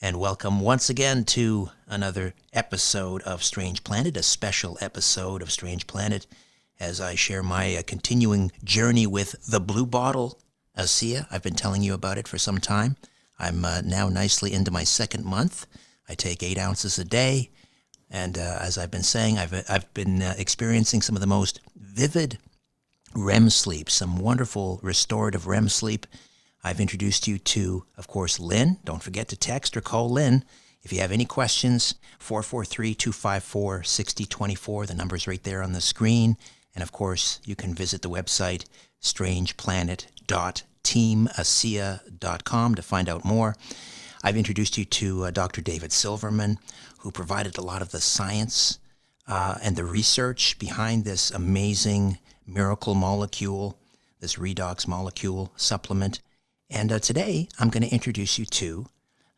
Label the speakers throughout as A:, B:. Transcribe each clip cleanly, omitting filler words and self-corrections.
A: and welcome once again to another episode of Strange Planet, a special episode of Strange Planet, as I share my continuing journey with the Blue Bottle, Asea. I've been telling you about it for some time. I'm now nicely into my second month. I take 8 ounces a day, and as I've been saying, I've been experiencing some of the most vivid REM sleep, some wonderful restorative REM sleep. I've introduced you to, of course, Lynn. Don't forget to text or call Lynn if you have any questions. 443-254-6024. The number's right there on the screen. And of course, you can visit the website strangeplanet.teamasea.com to find out more. I've introduced you to Dr. David Silverman, who provided a lot of the science and the research behind this amazing miracle molecule, this Redox molecule supplement. And today, I'm going to introduce you to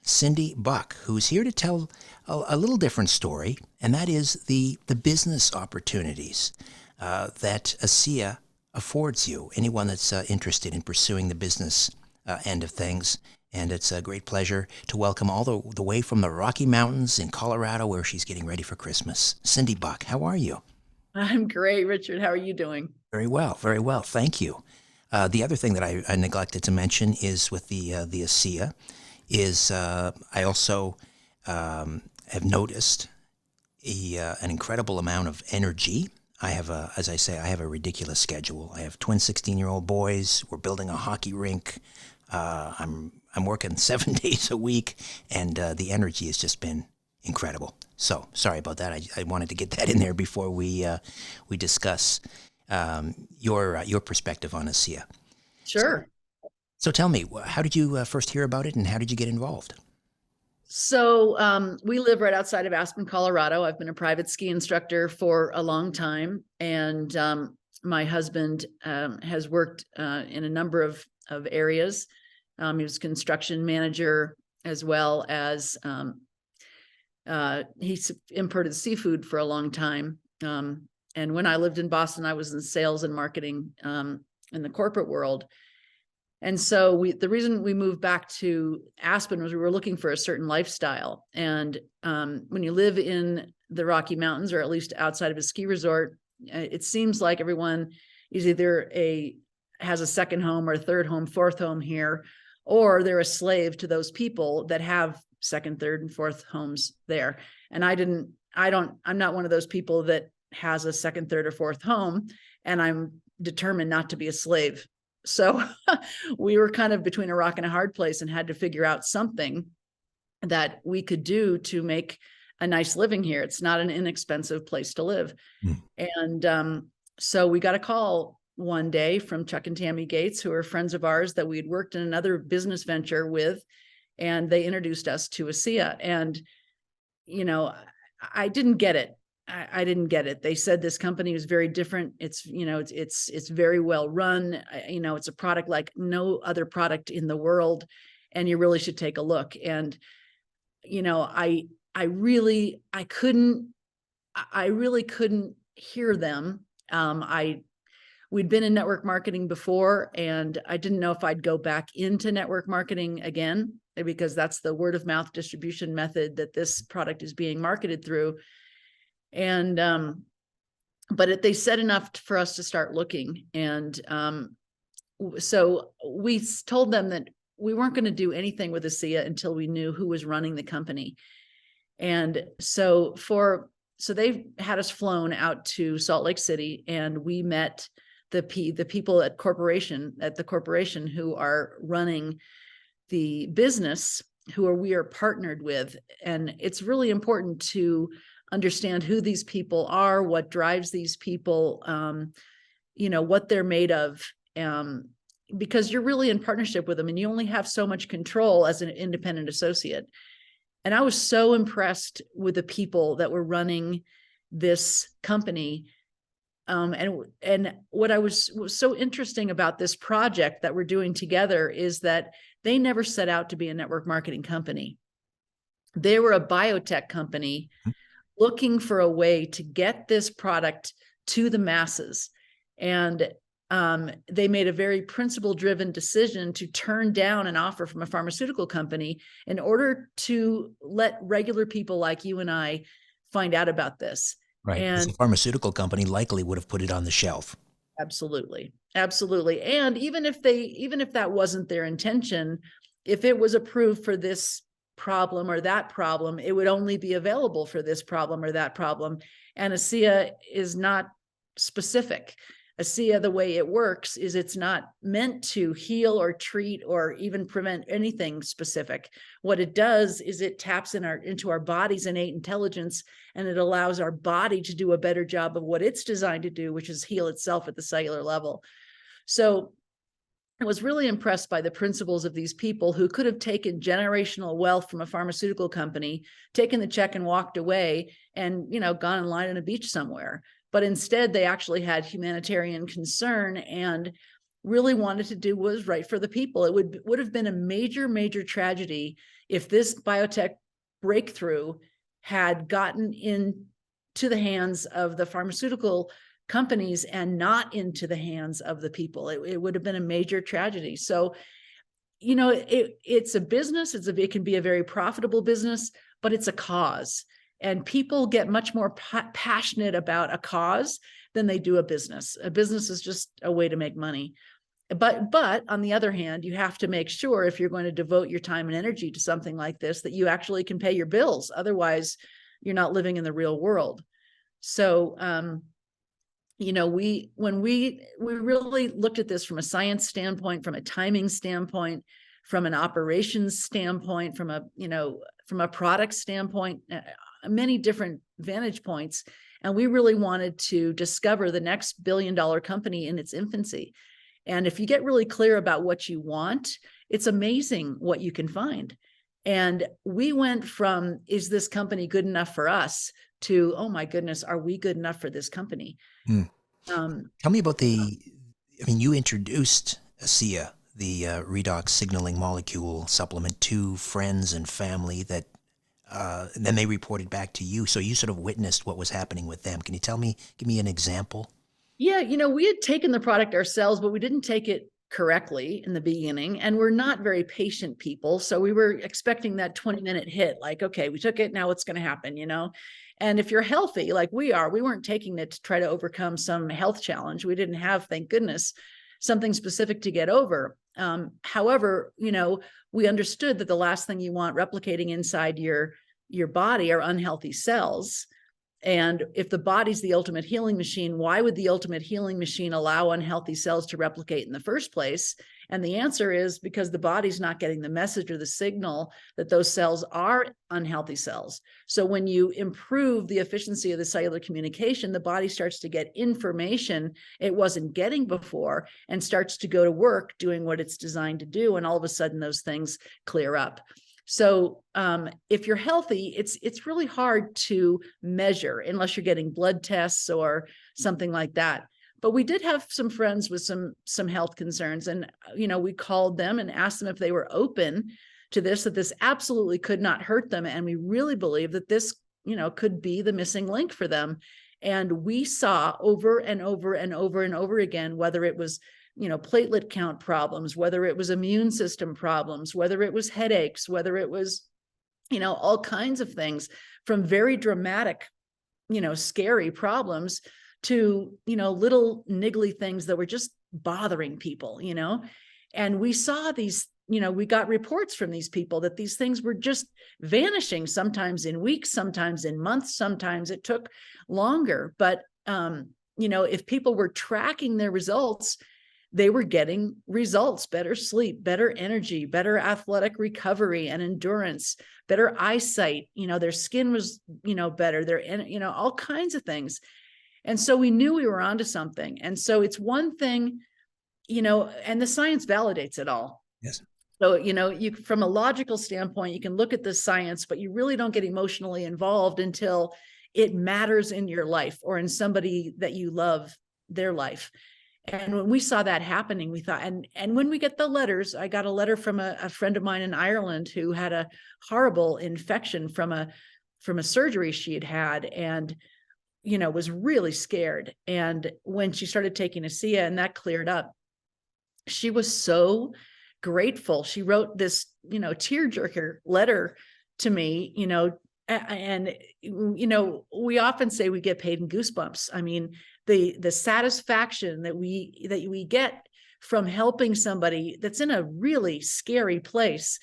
A: Cindy Buck, who's here to tell a little different story, and that is the business opportunities that Asea affords you, anyone that's interested in pursuing the business end of things. And it's a great pleasure to welcome all the way from the Rocky Mountains in Colorado, where she's getting ready for Christmas. Cindy Buck, how are you?
B: I'm great, Richard. How are you doing?
A: Very well, very well. Thank you. The other thing that I neglected to mention is with the Asea is I also have noticed an incredible amount of energy. I have as I say, I have a ridiculous schedule. I have twin 16-year-old boys. We're building a hockey rink. I'm working 7 days a week, and the energy has just been incredible. So sorry about that. I wanted to get that in there before we discuss your perspective on Asea.
B: Sure.
A: So tell me, how did you first hear about it, and how did you get involved?
B: So we live right outside of Aspen, Colorado. I've been a private ski instructor for a long time, and my husband has worked in a number of areas. He was construction manager, as well as he imported seafood for a long time. And when I lived in Boston, I was in sales and marketing in the corporate world. And so the reason we moved back to Aspen was we were looking for a certain lifestyle. And when you live in the Rocky Mountains, or at least outside of a ski resort, it seems like everyone is either has a second home or a third home, fourth home here, or they're a slave to those people that have second, third, and fourth homes there. And I'm not one of those people that has a second, third, or fourth home, and I'm determined not to be a slave. So we were kind of between a rock and a hard place, and had to figure out something that we could do to make a nice living here. It's not an inexpensive place to live.
A: Mm.
B: And so we got a call one day from Chuck and Tammy Gates, who are friends of ours that we had worked in another business venture with, and they introduced us to Asea. And, I didn't get it. I didn't get it. They said this company was very different. It's very well run. It's a product like no other product in the world, and you really should take a look. And, I really couldn't hear them. We'd been in network marketing before, and I didn't know if I'd go back into network marketing again, because that's the word of mouth distribution method that this product is being marketed through. And but they said enough for us to start looking. And so we told them that we weren't going to do anything with Asea until we knew who was running the company. And so they had us flown out to Salt Lake City, and we met the people at the corporation who are running the business, we are partnered with. And it's really important to understand who these people are, what drives these people, what they're made of, because you're really in partnership with them, and you only have so much control as an independent associate. And I was so impressed with the people that were running this company. And what was so interesting about this project that we're doing together is that they never set out to be a network marketing company. They were a biotech company looking for a way to get this product to the masses. And they made a very principle-driven decision to turn down an offer from a pharmaceutical company in order to let regular people like you and I find out about this.
A: Right. Because
B: And
A: the pharmaceutical company likely would have put it on the shelf.
B: absolutely, absolutely. And even if that wasn't their intention, if it was approved for this problem or that problem, it would only be available for this problem or that problem. And Asea is not specific. Asea, the way it works is it's not meant to heal or treat or even prevent anything specific. What it does is it taps into our body's innate intelligence, and it allows our body to do a better job of what it's designed to do, which is heal itself at the cellular level. So I was really impressed by the principles of these people who could have taken generational wealth from a pharmaceutical company, taken the check and walked away and, gone and lied on a beach somewhere. But instead, they actually had humanitarian concern and really wanted to do what was right for the people. It would have been a major, major tragedy if this biotech breakthrough had gotten into the hands of the pharmaceutical companies and not into the hands of the people. It would have been a major tragedy. So, it's a business. It can be a very profitable business, but it's a cause. And people get much more passionate about a cause than they do a business. A business is just a way to make money. But on the other hand, you have to make sure if you're going to devote your time and energy to something like this, that you actually can pay your bills. Otherwise, you're not living in the real world. So, when we really looked at this from a science standpoint, from a timing standpoint, from an operations standpoint, from a product standpoint, many different vantage points. And we really wanted to discover the next billion-dollar company in its infancy. And if you get really clear about what you want, it's amazing what you can find. And we went from, is this company good enough for us, to, oh my goodness, are we good enough for this company?
A: Tell me about you introduced Asea, the redox signaling molecule supplement, to friends and family that then they reported back to you. So you sort of witnessed what was happening with them. Can you give me an example?
B: Yeah, we had taken the product ourselves, but we didn't take it correctly in the beginning. And we're not very patient people. So we were expecting that 20-minute hit, like, okay, we took it, now what's going to happen, And if you're healthy, like we weren't taking it to try to overcome some health challenge. We didn't have, thank goodness, something specific to get over. However, we understood that the last thing you want replicating inside your body are unhealthy cells. And if the body's the ultimate healing machine, why would the ultimate healing machine allow unhealthy cells to replicate in the first place? And the answer is because the body's not getting the message or the signal that those cells are unhealthy cells. So when you improve the efficiency of the cellular communication, the body starts to get information it wasn't getting before and starts to go to work doing what it's designed to do. And all of a sudden those things clear up. So if you're healthy, it's really hard to measure unless you're getting blood tests or something like that. But we did have some friends with some health concerns, and we called them and asked them if they were open to this, that this absolutely could not hurt them, and we really believe that this could be the missing link for them. And we saw over and over and over and over again, whether it was platelet count problems, whether it was immune system problems, whether it was headaches, whether it was, all kinds of things, from very dramatic, scary problems to, little niggly things that were just bothering people, and we saw these, we got reports from these people that these things were just vanishing, sometimes in weeks, sometimes in months, sometimes it took longer. But, if people were tracking their results, they were getting results: better sleep, better energy, better athletic recovery and endurance, better eyesight, their skin was, better, their, all kinds of things. And so we knew we were onto something. And so it's one thing, and the science validates it all.
A: Yes.
B: So, you, from a logical standpoint, you can look at the science, but you really don't get emotionally involved until it matters in your life or in somebody that you love, their life. And when we saw that happening, we thought, and when we get the letters, I got a letter from a friend of mine in Ireland who had a horrible infection from a surgery she had had. And, was really scared. And when she started taking Asea and that cleared up, she was so grateful. She wrote this, tearjerker letter to me, and we often say we get paid in goosebumps. I mean, the satisfaction that we get from helping somebody that's in a really scary place,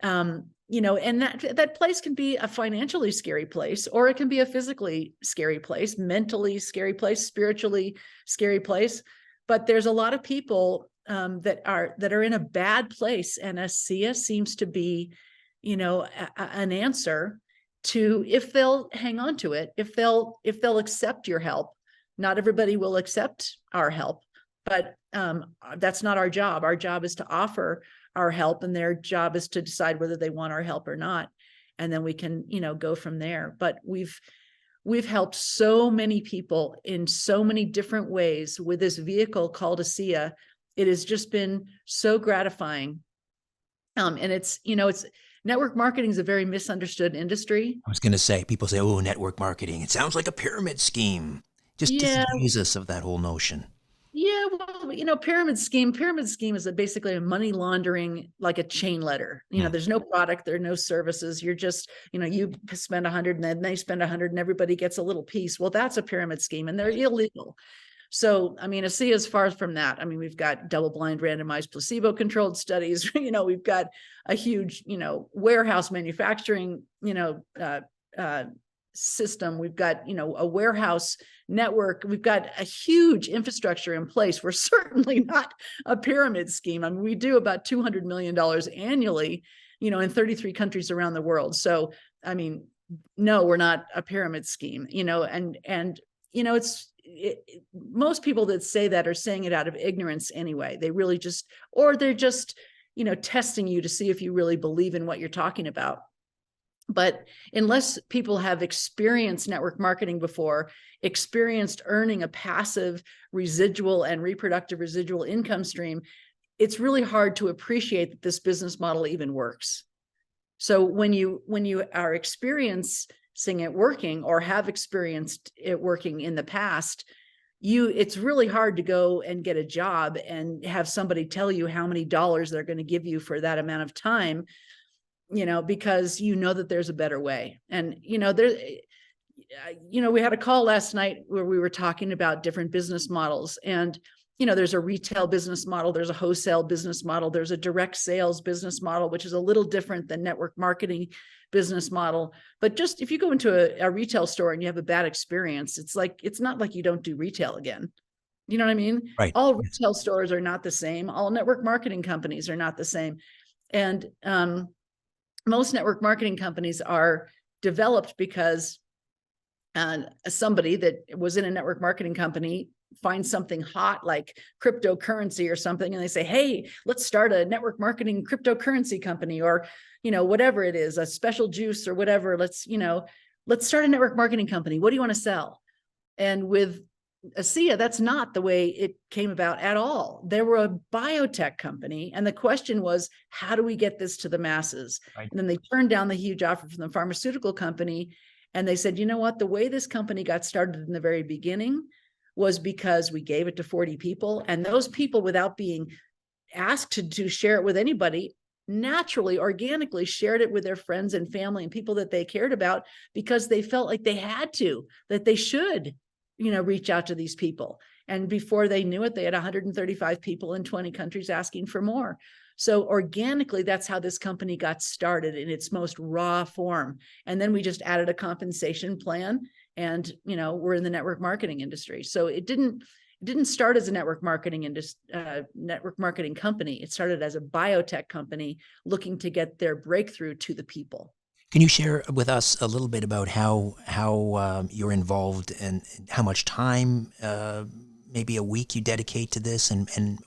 B: and that place can be a financially scary place, or it can be a physically scary place, mentally scary place, spiritually scary place. But there's a lot of people that are in a bad place, and Asea seems to be, an answer to, if they'll hang on to it, if they'll accept your help. Not everybody will accept our help, but that's not our job. Our job is to offer our help, and their job is to decide whether they want our help or not. And then we can, go from there. But we've helped so many people in so many different ways with this vehicle called Asea. It has just been so gratifying. And it's network marketing is a very misunderstood industry.
A: I was going to say, people say, oh, network marketing, it sounds like a pyramid scheme. Just
B: Yeah.
A: disabuse us of that whole notion.
B: Yeah, well, pyramid scheme is basically a money laundering, like a chain letter. There's no product, there are no services. You're just, you spend 100 and then they spend 100 and everybody gets a little piece. Well, that's a pyramid scheme, and they're illegal. So, Asea is far from that. We've got double-blind randomized placebo-controlled studies. We've got a huge, warehouse manufacturing, system. We've got, a warehouse network. We've got a huge infrastructure in place. We're certainly not a pyramid scheme. we do about $200 million annually, in 33 countries around the world. So, no, we're not a pyramid scheme, most people that say that are saying it out of ignorance anyway. They really they're just, testing you to see if you really believe in what you're talking about. But unless people have experienced network marketing before, experienced earning a passive residual and reproductive residual income stream, it's really hard to appreciate that this business model even works. So when you are experiencing it working, or have experienced it working in the past, it's really hard to go and get a job and have somebody tell you how many dollars they're going to give you for that amount of time, because that there's a better way. And, we had a call last night where we were talking about different business models, and, there's a retail business model, there's a wholesale business model, there's a direct sales business model, which is a little different than network marketing business model. But just if you go into a retail store and you have a bad experience, it's not like you don't do retail again. You know what I mean?
A: Right.
B: All retail stores are not the same. All network marketing companies are not the same. And, most network marketing companies are developed because somebody that was in a network marketing company finds something hot like cryptocurrency or something, and they say, hey, let's start a network marketing cryptocurrency company, or whatever it is, a special juice or whatever. Let's start a network marketing company. What do you want to sell? And with Asea, that's not the way it came about at all. They were a biotech company, and the question was, how do we get this to the masses?
A: Right.
B: And then they turned down the huge offer from the pharmaceutical company, and they said, you know what? The way this company got started in the very beginning was because we gave it to 40 people, and those people, without being asked to share it with anybody, naturally, organically shared it with their friends and family and people that they cared about, because they felt like they had to, that they should, reach out to these people. And before they knew it, they had 135 people in 20 countries asking for more. So organically, that's how this company got started in its most raw form. And then we just added a compensation plan, and, we're in the network marketing industry. So it didn't start as a network marketing company. It started as a biotech company looking to get their breakthrough to the people.
A: Can you share with us a little bit about how you're involved, and how much time, maybe a week, you dedicate to this, and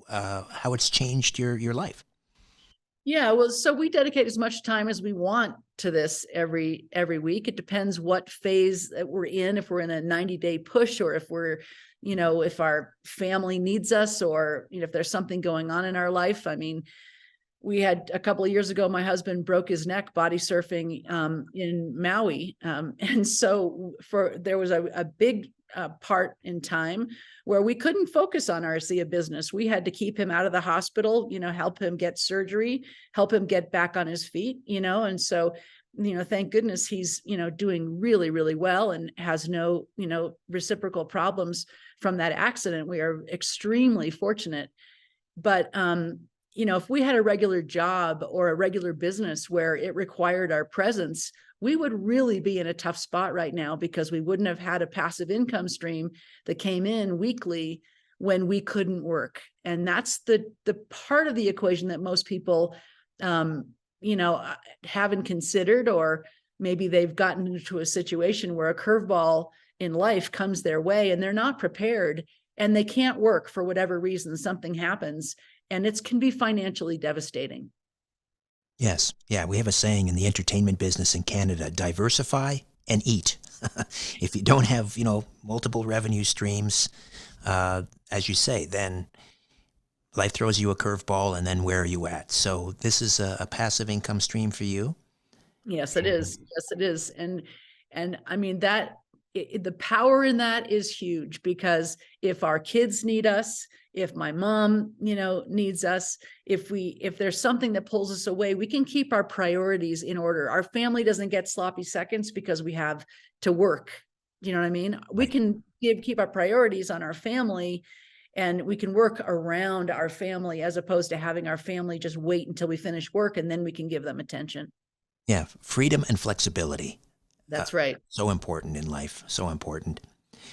A: how it's changed your life?
B: Yeah, well, so we dedicate as much time as we want to this every week. It depends what phase that we're in, if we're in a 90-day push, or if we're, if our family needs us, or, if there's something going on in our life. we had a couple of years ago, my husband broke his neck body surfing in Maui. And so there was a big part in time where we couldn't focus on our Asea business. We had to keep him out of the hospital, help him get surgery, help him get back on his feet, and so, thank goodness he's, doing really, really well and has no, reciprocal problems from that accident. We are extremely fortunate. But, if we had a regular job or a regular business where it required our presence, we would really be in a tough spot right now, because we wouldn't have had a passive income stream that came in weekly when we couldn't work. And that's the part of the equation that most people, haven't considered, or maybe they've gotten into a situation where a curveball in life comes their way and they're not prepared and they can't work for whatever reason. Something happens, and it can be financially devastating.
A: Yes. Yeah. We have a saying in the entertainment business in Canada: diversify and eat. If you don't have, multiple revenue streams, as you say, then life throws you a curveball, and then where are you at? So this is a passive income stream for you.
B: Yes, it is. Yes, it is. And I mean the power in that is huge, because if our kids need us, if my mom, needs us, if there's something that pulls us away, we can keep our priorities in order. Our family doesn't get sloppy seconds because we have to work. You know what I mean? We
A: Right.
B: can keep our priorities on our family, and we can work around our family, as opposed to having our family just wait until we finish work and then we can give them attention.
A: Yeah. Freedom and flexibility.
B: That's right.
A: So important in life. So important.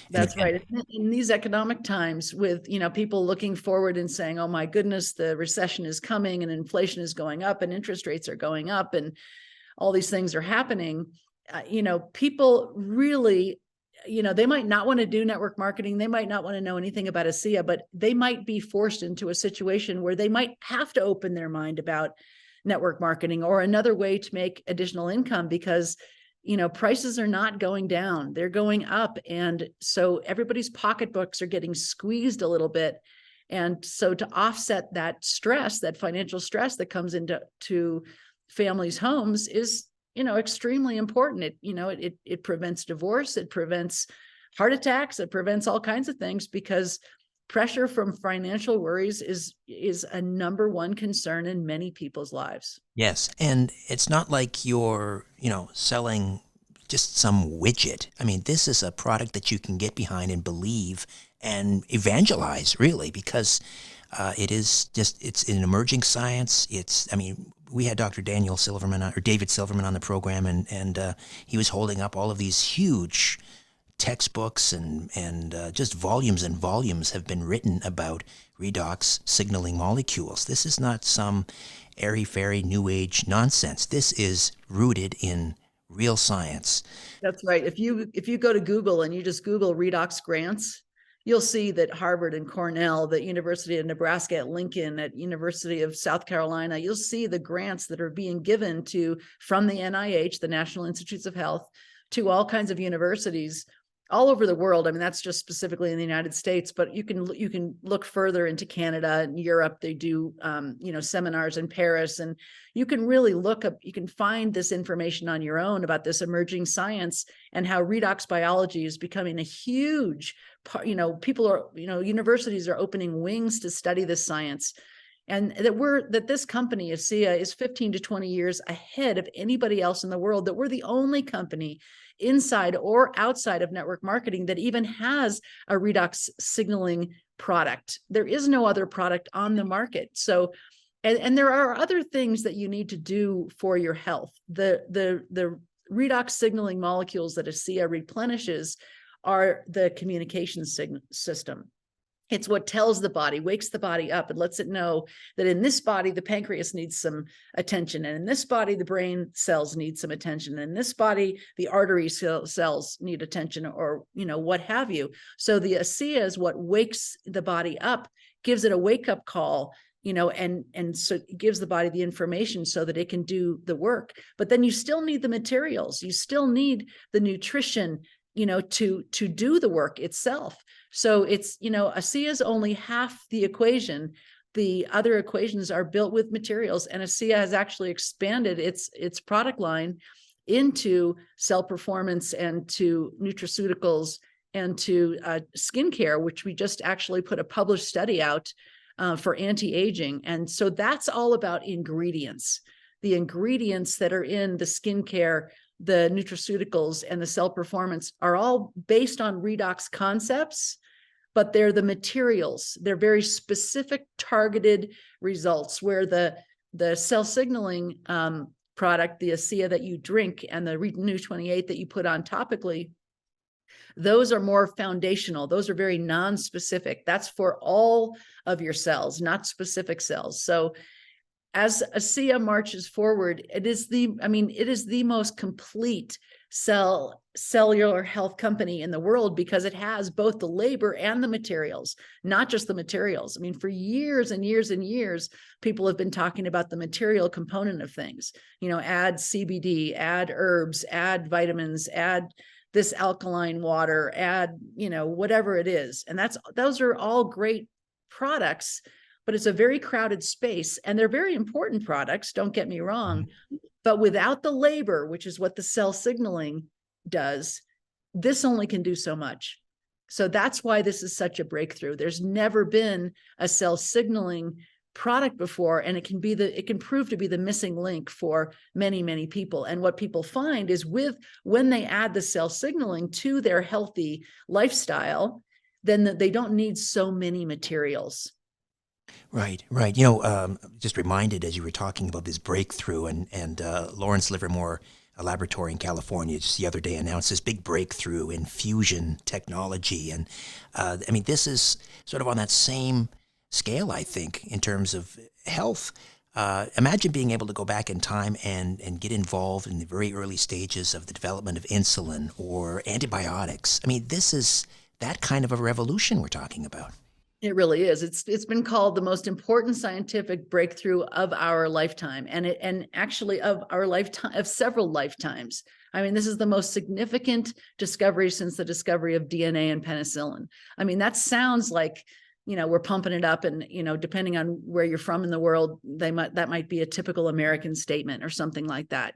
A: And
B: That's
A: again,
B: right. In these economic times, with, people looking forward and saying, oh my goodness, the recession is coming and inflation is going up and interest rates are going up and all these things are happening, people really, they might not want to do network marketing. They might not want to know anything about Asea, but they might be forced into a situation where they might have to open their mind about network marketing or another way to make additional income, because prices are not going down, they're going up. And so everybody's pocketbooks are getting squeezed a little bit. And so to offset that stress, that financial stress that comes into families' homes is, extremely important. It prevents divorce, it prevents heart attacks, it prevents all kinds of things, because pressure from financial worries is a number one concern in many people's lives.
A: yes. And it's not like you're, selling just some widget. I mean, this is a product that you can get behind and believe and evangelize, really, because it's an emerging science. We had Dr. David Silverman on the program, and he was holding up all of these huge textbooks and just volumes and volumes have been written about redox signaling molecules. This is not some airy-fairy new age nonsense. This is rooted in real science.
B: That's right. If you go to Google and you just Google redox grants, you'll see that Harvard and Cornell, the University of Nebraska at Lincoln, at University of South Carolina, you'll see the grants that are being given from the NIH, the National Institutes of Health, to all kinds of universities all over the world. I mean, that's just specifically in the United States, but you can look further into Canada and Europe. They do, seminars in Paris, and you can really you can find this information on your own about this emerging science and how redox biology is becoming a huge part. Universities are opening wings to study this science. And that this company, Asea, is 15 to 20 years ahead of anybody else in the world, that we're the only company inside or outside of network marketing that even has a redox signaling product. There is no other product on the market. So, and there are other things that you need to do for your health. The redox signaling molecules that Asea replenishes are the communication system. It's what tells the body, wakes the body up, and lets it know that in this body, the pancreas needs some attention. And in this body, the brain cells need some attention. And in this body, the artery cells need attention, or, what have you. So the Asea is what wakes the body up, gives it a wake up call, and so it gives the body the information so that it can do the work. But then you still need the materials. You still need the nutrition, to do the work itself. So it's, Asea is only half the equation. the other equations are built with materials, and Asea has actually expanded its product line into cell performance and to nutraceuticals and to skincare, which we just actually put a published study out for anti-aging. And so that's all about ingredients. The ingredients that are in the skincare, the nutraceuticals, and the cell performance are all based on redox concepts, but they're the materials. They're very specific, targeted results, where the cell signaling product, the Asea that you drink, and the Renew 28 that you put on topically, those are more foundational. Those are very non-specific. That's for all of your cells, not specific cells. So as Asea marches forward, it is the most complete cellular health company in the world, because it has both the labor and the materials, not just the materials. I mean, for years and years and years, people have been talking about the material component of things. Add CBD, add herbs, add vitamins, add this alkaline water, add, whatever it is. And those are all great products, but it's a very crowded space, and they're very important products, don't get me wrong. But without the labor, which is what the cell signaling does, this only can do so much. So that's why this is such a breakthrough. There's never been a cell signaling product before, and it can prove to be the missing link for many, many people. And what people find is when they add the cell signaling to their healthy lifestyle, then they don't need so many materials.
A: Right, right. Just reminded as you were talking about this breakthrough, and Lawrence Livermore, a laboratory in California, just the other day announced this big breakthrough in fusion technology, and this is sort of on that same scale, I think, in terms of health. Imagine being able to go back in time and get involved in the very early stages of the development of insulin or antibiotics. This is that kind of a revolution we're talking about.
B: It really is. It's been called the most important scientific breakthrough of our lifetime, and actually of our lifetime, of several lifetimes. This is the most significant discovery since the discovery of DNA and penicillin. That sounds like, we're pumping it up, and depending on where you're from in the world, that might be a typical American statement or something like that.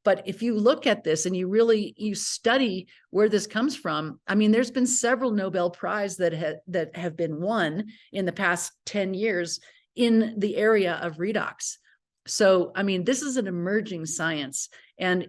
B: But if you look at this and you study where this comes from, there's been several Nobel Prize that have been won in the past 10 years in the area of redox. So, this is an emerging science. And,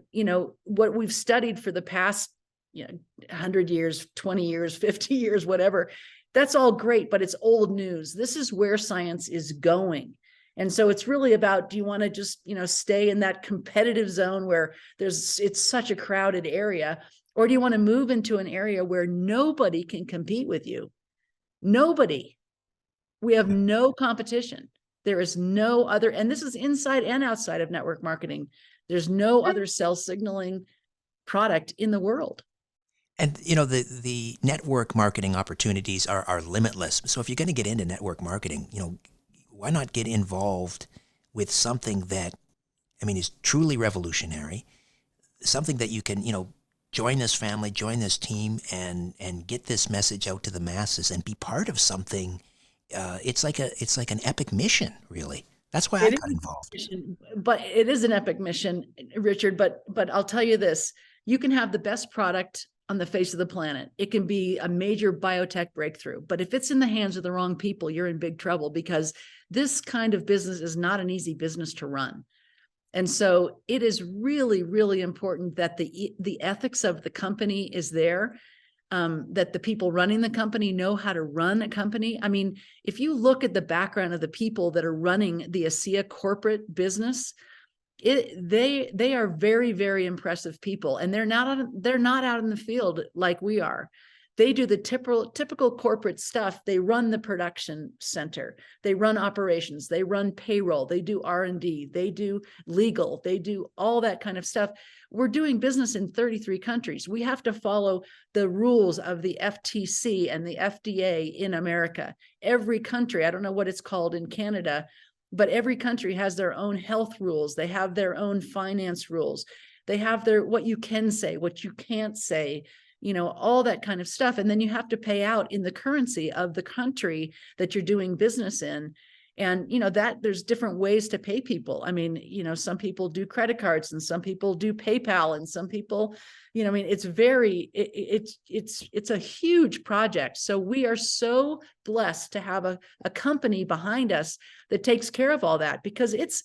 B: what we've studied for the past 100 years, 20 years, 50 years, whatever, that's all great, but it's old news. This is where science is going. And so it's really about, do you want to just, stay in that competitive zone where it's such a crowded area, or do you want to move into an area where nobody can compete with you? Nobody. We have no competition. There is no other, and this is inside and outside of network marketing. There's no other cell signaling product in the world.
A: And the network marketing opportunities are limitless. So if you're going to get into network marketing, why not get involved with something that, is truly revolutionary, something that you can, join this family, join this team, and get this message out to the masses and be part of something. It's like an epic mission, really. That's why I got involved.
B: But it is an epic mission, Richard. But I'll tell you this: you can have the best product on the face of the planet. It can be a major biotech breakthrough, but if it's in the hands of the wrong people, you're in big trouble, because this kind of business is not an easy business to run. And so it is really, really important that the ethics of the company is there, that the people running the company know how to run a company. If you look at the background of the people that are running the Asea corporate business, they are very, very impressive people, and they're not out in the field like we are. They do the typical corporate stuff. They run the production center, they run operations, they run payroll, they do R&D, they do legal, they do all that kind of stuff. We're doing business in 33 countries. We have to follow the rules of the FTC and the FDA in America. Every country, I don't know what it's called in Canada, but every country has their own health rules. They have their own finance rules. They have what you can say, what you can't say, all that kind of stuff. And then you have to pay out in the currency of the country that you're doing business in. And, that there's different ways to pay people. I mean, some people do credit cards and some people do PayPal and some people, I mean, it's a huge project. So we are so blessed to have a company behind us that takes care of all that, because it's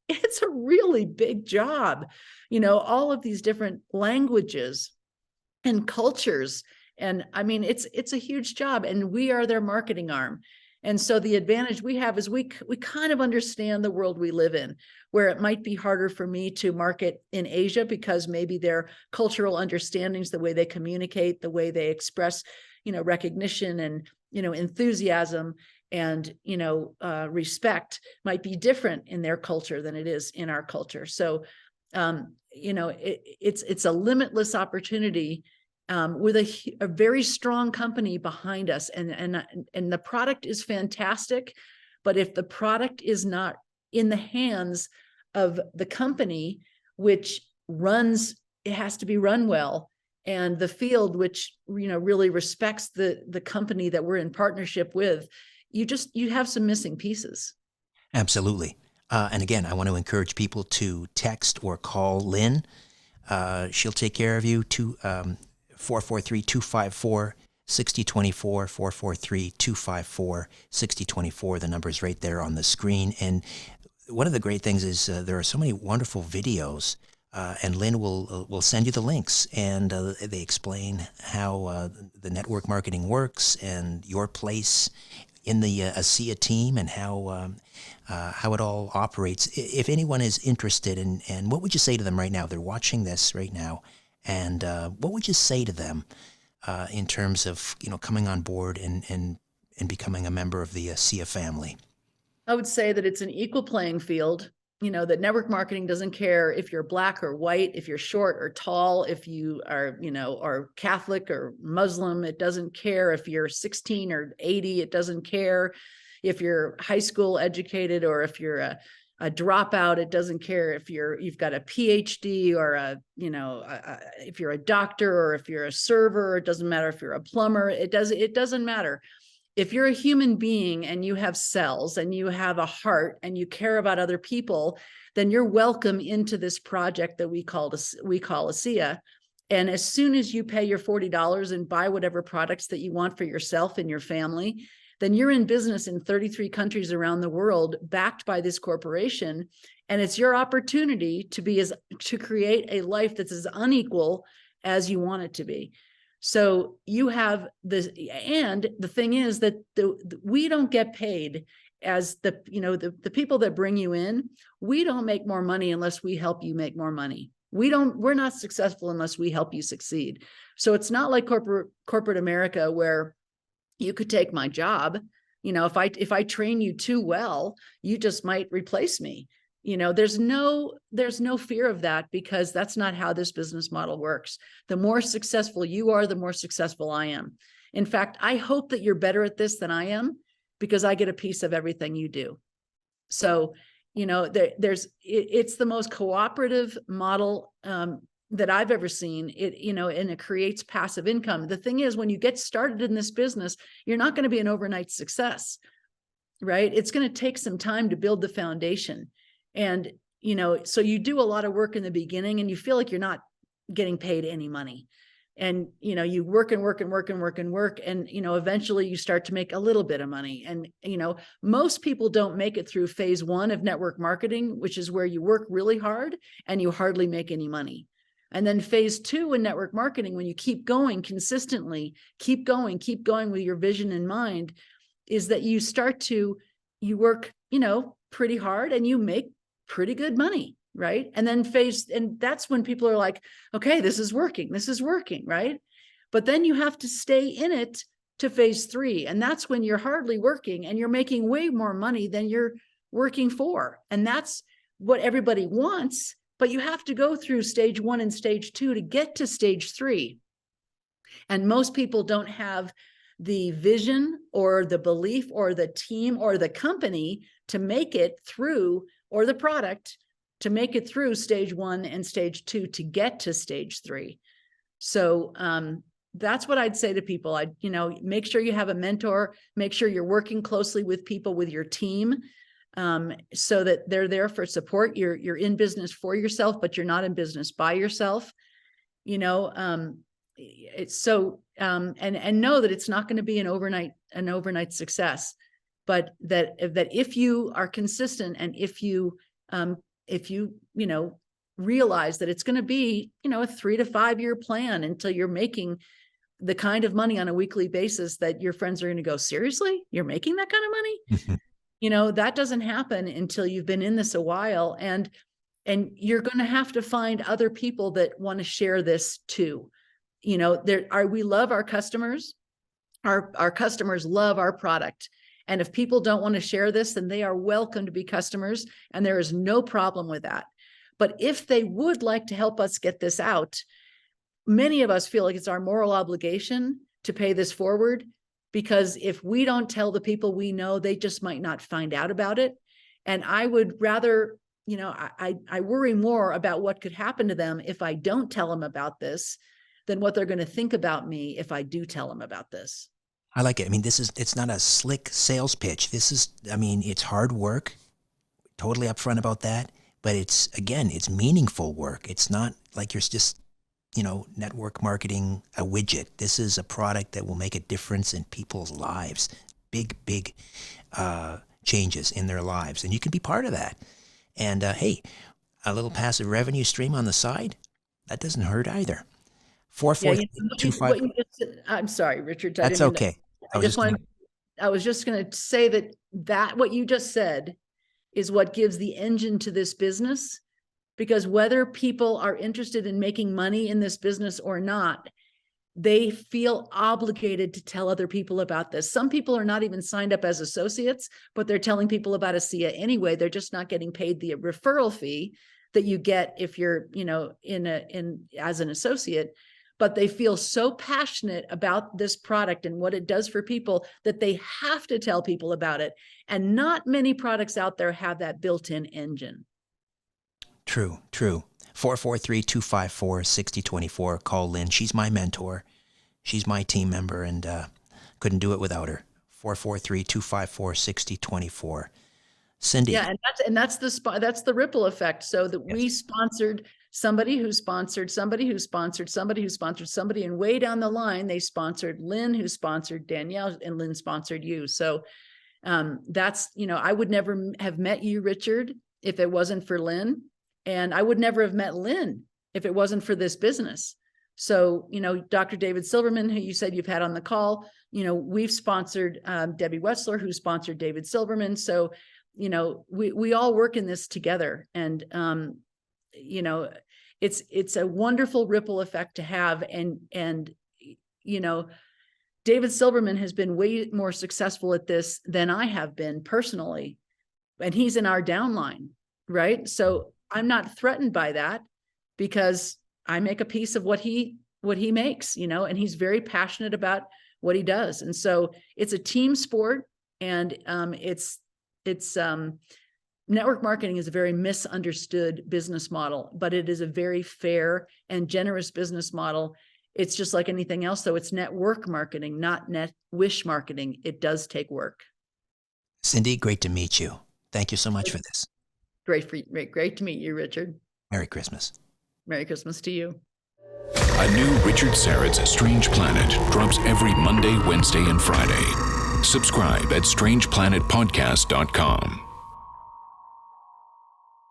B: a really big job, all of these different languages and cultures. And I mean, it's a huge job, and we are their marketing arm. And so the advantage we have is we kind of understand the world we live in, where it might be harder for me to market in Asia because maybe their cultural understandings, the way they communicate, the way they express, recognition and, enthusiasm and, respect might be different in their culture than it is in our culture. So, it's a limitless opportunity with a very strong company behind us, and the product is fantastic. But if the product is not in the hands of the company, which it has to be run well, and the field, which really respects the company that we're in partnership with, you have some missing pieces.
A: Absolutely. And again, I want to encourage people to text or call Lynn. She'll take care of you. 443-254-6024, 443-254-6024. The number is right there on the screen. And one of the great things is there are so many wonderful videos, and Lynn will send you the links, and they explain how the network marketing works and your place in the Asea team and how it all operates. If anyone is interested, and what would you say to them right now? They're watching this right now. And what would you say to them in terms of coming on board and becoming a member of the Asea family?
B: I would say that it's an equal playing field. That network marketing doesn't care if you're black or white, if you're short or tall, if you are, or Catholic or Muslim. It doesn't care if you're 16 or 80. It doesn't care if you're high school educated or if you're a dropout. It doesn't care if you've got a PhD or if you're a doctor or if you're a server. It doesn't matter if you're a plumber. It doesn't matter. If you're a human being and you have cells and you have a heart and you care about other people, then you're welcome into this project that we call Asea. And as soon as you pay your $40 and buy whatever products that you want for yourself and your family, then you're in business in 33 countries around the world, backed by this corporation. And it's your opportunity to create a life that's as unequal as you want it to be. So you have this, and the thing is that we don't get paid as the people that bring you in. We don't make more money unless we help you make more money. We're not successful unless we help you succeed. So it's not like corporate America, where you could take my job. If I train you too well, you just might replace me. There's no fear of that, because that's not how this business model works. The more successful you are, the more successful I am. In fact, I hope that you're better at this than I am, because I get a piece of everything you do. So, it's the most cooperative model that I've ever seen. And it creates passive income. The thing is, when you get started in this business, you're not going to be an overnight success, right? It's going to take some time to build the foundation. And, so you do a lot of work in the beginning and you feel like you're not getting paid any money. And, you work and work and work and work and work. And, eventually you start to make a little bit of money. And, most people don't make it through phase one of network marketing, which is where you work really hard and you hardly make any money. And then phase two in network marketing, when you keep going consistently, keep going with your vision in mind, is that you work, pretty hard and you make pretty good money, right? And then and that's when people are like, okay, this is working, right? But then you have to stay in it to phase three. And that's when you're hardly working and you're making way more money than you're working for. And that's what everybody wants, but you have to go through stage one and stage two to get to stage three. And most people don't have the vision or the belief or the team or the company to make it through, or the product to make it through stage one and stage two to get to stage three. So, that's what I'd say to people. Make sure you have a mentor, make sure you're working closely with people, with your team, so that they're there for support. You're in business for yourself, but you're not in business by yourself. It's so, and know that it's not going to be an overnight success, but that if you are consistent, and if you realize that it's going to be, a 3 to 5 year plan until you're making the kind of money on a weekly basis that your friends are going to go, seriously, you're making that kind of money? That doesn't happen until you've been in this a while, and you're going to have to find other people that want to share this too. We love our customers. Our customers love our product. And if people don't want to share this, then they are welcome to be customers, and there is no problem with that. But if they would like to help us get this out, many of us feel like it's our moral obligation to pay this forward, because if we don't tell the people we know, they just might not find out about it. And I would rather, I worry more about what could happen to them if I don't tell them about this than what they're going to think about me if I do tell them about this.
A: I like it. I mean, it's not a slick sales pitch. It's hard work. Totally upfront about that. But it's meaningful work. It's not like you're just, network marketing a widget. This is a product that will make a difference in people's lives. Big changes in their lives. And you can be part of that. And hey, a little passive revenue stream on the side, that doesn't hurt either. 44325.
B: I'm sorry, Richard.
A: That's okay.
B: I was just going to say that what you just said is what gives the engine to this business, because whether people are interested in making money in this business or not, they feel obligated to tell other people about this. Some people are not even signed up as associates, but they're telling people about Asea anyway. They're just not getting paid the referral fee that you get if you're, as an associate. But they feel so passionate about this product and what it does for people that they have to tell people about it. And not many products out there have that built-in engine.
A: True. 443-254-6024. Call Lynn. She's my mentor. She's my team member, and couldn't do it without her. 443-254-6024. Cindy.
B: Yeah, and that's the ripple effect. So that we sponsored somebody who sponsored somebody who sponsored somebody who sponsored somebody, and way down the line, they sponsored Lynn, who sponsored Danielle, and Lynn sponsored you. So that's, I would never have met you, Richard, if it wasn't for Lynn. And I would never have met Lynn if it wasn't for this business. So, Dr. David Silverman, who you said you've had on the call, we've sponsored Debbie Wetzler, who sponsored David Silverman. So, we all work in this together, and, it's a wonderful ripple effect to have. And, David Silverman has been way more successful at this than I have been personally, and he's in our downline, right? So I'm not threatened by that, because I make a piece of what he makes, and he's very passionate about what he does. And so it's a team sport, and network marketing is a very misunderstood business model, but it is a very fair and generous business model. It's just like anything else, though. It's network marketing, not net wish marketing. It does take work.
A: Cindy, great to meet you. Thank you so much for this.
B: Great to meet you, Richard.
A: Merry Christmas.
B: Merry Christmas to you.
C: A new Richard Syrett's Strange Planet drops every Monday, Wednesday, and Friday. Subscribe at strangeplanetpodcast.com.